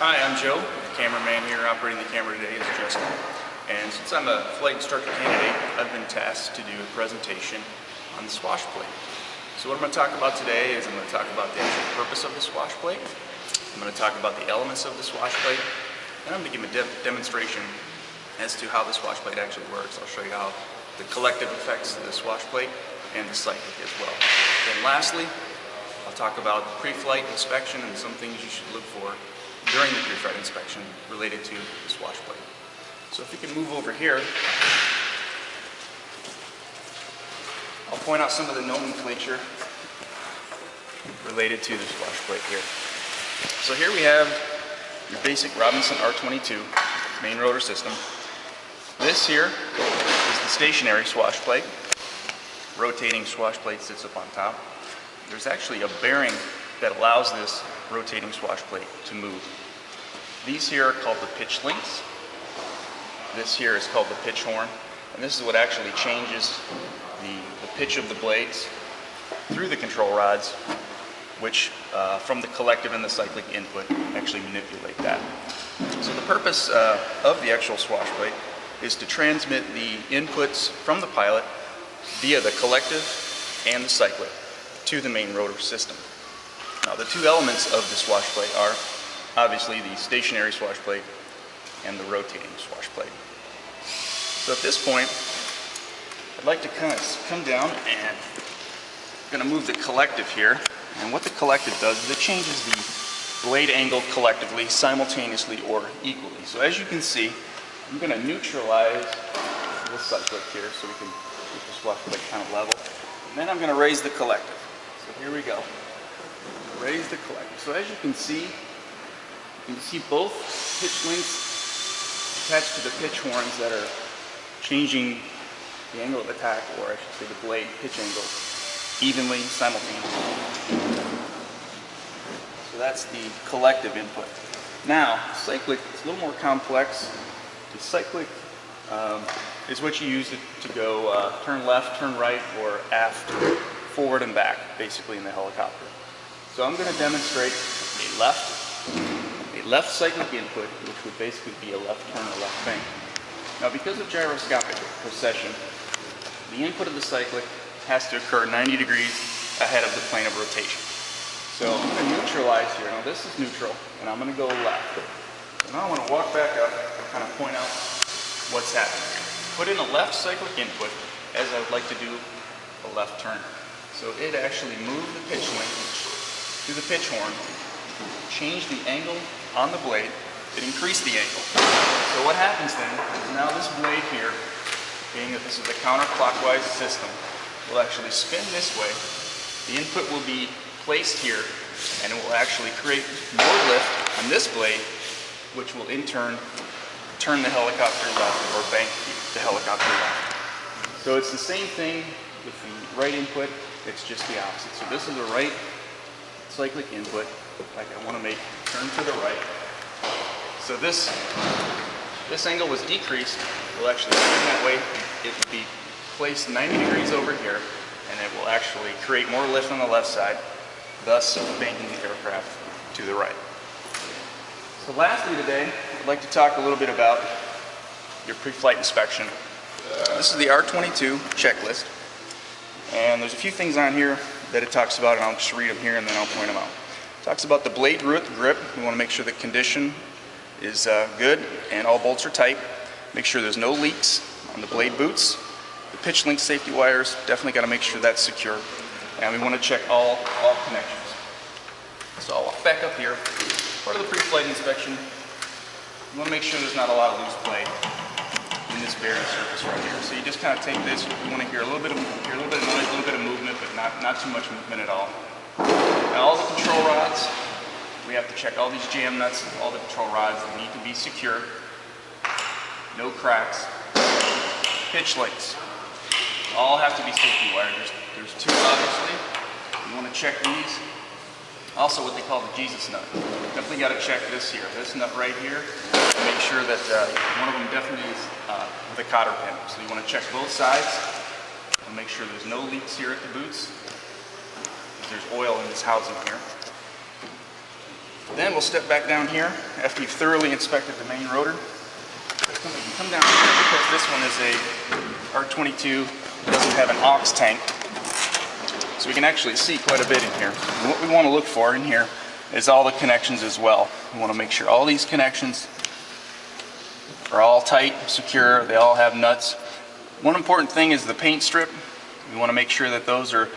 Hi, I'm Joe, the cameraman here. Operating the camera today is Justin. And since I'm a flight instructor candidate, I've been tasked to do a presentation on the swash plate. So what I'm going to talk about today is I'm going to talk about the actual purpose of the swash plate. I'm going to talk about the elements of the swash plate. And I'm going to give a demonstration as to how the swash plate actually works. I'll show you how the collective effects of the swash plate and the cyclic as well. Then lastly, I'll talk about pre-flight inspection and some things you should look for during the pre-flight inspection related to the swash plate. So if you can move over here, I'll point out some of the nomenclature related to the swash plate here. So here we have your basic Robinson R22 main rotor system. This here is the stationary swash plate. Rotating swash plate sits up on top. There's actually a bearing that allows this rotating swash plate to move. These here are called the pitch links. This here is called the pitch horn. And this is what actually changes the pitch of the blades through the control rods, which from the collective and the cyclic input actually manipulate that. So the purpose of the actual swash plate is to transmit the inputs from the pilot via the collective and the cyclic to the main rotor system. Now the two elements of the swash plate are obviously the stationary swash plate and the rotating swash plate. So at this point, I'd like to kind of come down and I'm going to move the collective here. And what the collective does is it changes the blade angle collectively, simultaneously, or equally. So as you can see, I'm going to neutralize the cyclic here so we can keep the swash plate kind of level. And then I'm going to raise the collective. So here we go. Raise the collective. So as you can see both pitch links attached to the pitch horns that are changing the angle of attack, or I should say the blade pitch angle, evenly, simultaneously. So that's the collective input. Now, cyclic is a little more complex. The cyclic is what you use to go turn left, turn right, or aft, forward and back, basically in the helicopter. So I'm going to demonstrate a left cyclic input, which would basically be a left turn or left bank. Now because of gyroscopic precession, the input of the cyclic has to occur 90 degrees ahead of the plane of rotation. So I'm going to neutralize here. Now this is neutral, and I'm going to go left. So now I want to walk back up and kind of point out what's happening. Put in a left cyclic input, as I would like to do a left turn. So it actually moved the pitch link to the pitch horn, changed the angle on the blade, it increased the angle. So what happens then is now this blade here, being that this is a counterclockwise system, will actually spin this way. The input will be placed here, and it will actually create more lift on this blade, which will in turn turn the helicopter left or bank the helicopter left. So it's the same thing with the right input, it's just the opposite. So this is a right cyclic input, like I want to make turn to the right. So this angle was decreased. We'll actually spin that way. It will be placed 90 degrees over here, and it will actually create more lift on the left side, thus banking the aircraft to the right. So lastly today, I'd like to talk a little bit about your pre-flight inspection. This is the R22 checklist, and there's a few things on here that it talks about, and I'll just read them here and then I'll point them out. It talks about the blade grip. We want to make sure the condition is good and all bolts are tight. Make sure there's no leaks on the blade boots. The pitch link safety wires, definitely got to make sure that's secure. And we want to check all connections. So I'll back up here. Part of the pre-flight inspection, you want to make sure there's not a lot of loose play in this bearing surface right here. So you just kind of take this, you want to hear a little bit of noise, a little bit of movement, but not too much movement at all. Now all the control rods, we have to check all these jam nuts, all the control rods, they need to be secure. No cracks. Pitch links, all have to be safety wired. There's two obviously. You want to check these. Also what they call the Jesus nut. Definitely got to check this here, this nut right here, and make sure that one of them definitely is the cotter pin. So you want to check both sides and make sure there's no leaks here at the boots. There's oil in this housing here. Then we'll step back down here after you've thoroughly inspected the main rotor. Come down here because this one is a R22, doesn't have an aux tank. So we can actually see quite a bit in here. And what we want to look for in here is all the connections as well. We want to make sure all these connections are all tight, secure, they all have nuts. One important thing is the paint strip. We want to make sure that those are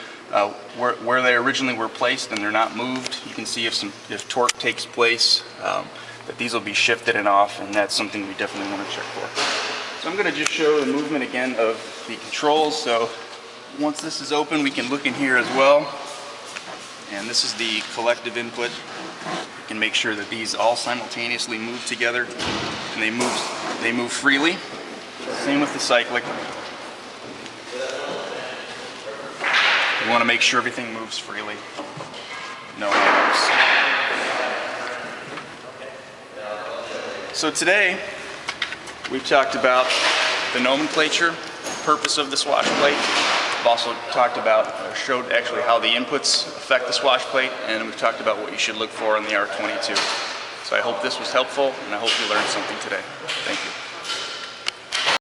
where they originally were placed and they're not moved. You can see if torque takes place, that these will be shifted and off, and that's something we definitely want to check for. So I'm going to just show the movement again of the controls. So once this is open, we can look in here as well. And this is the collective input. You can make sure that these all simultaneously move together and they move freely. Same with the cyclic. You want to make sure everything moves freely. No hang-ups. So today, we've talked about the nomenclature, purpose of the swash plate. We've also talked about, showed actually how the inputs affect the swash plate, and we've talked about what you should look for in the R22. So I hope this was helpful, and I hope you learned something today. Thank you.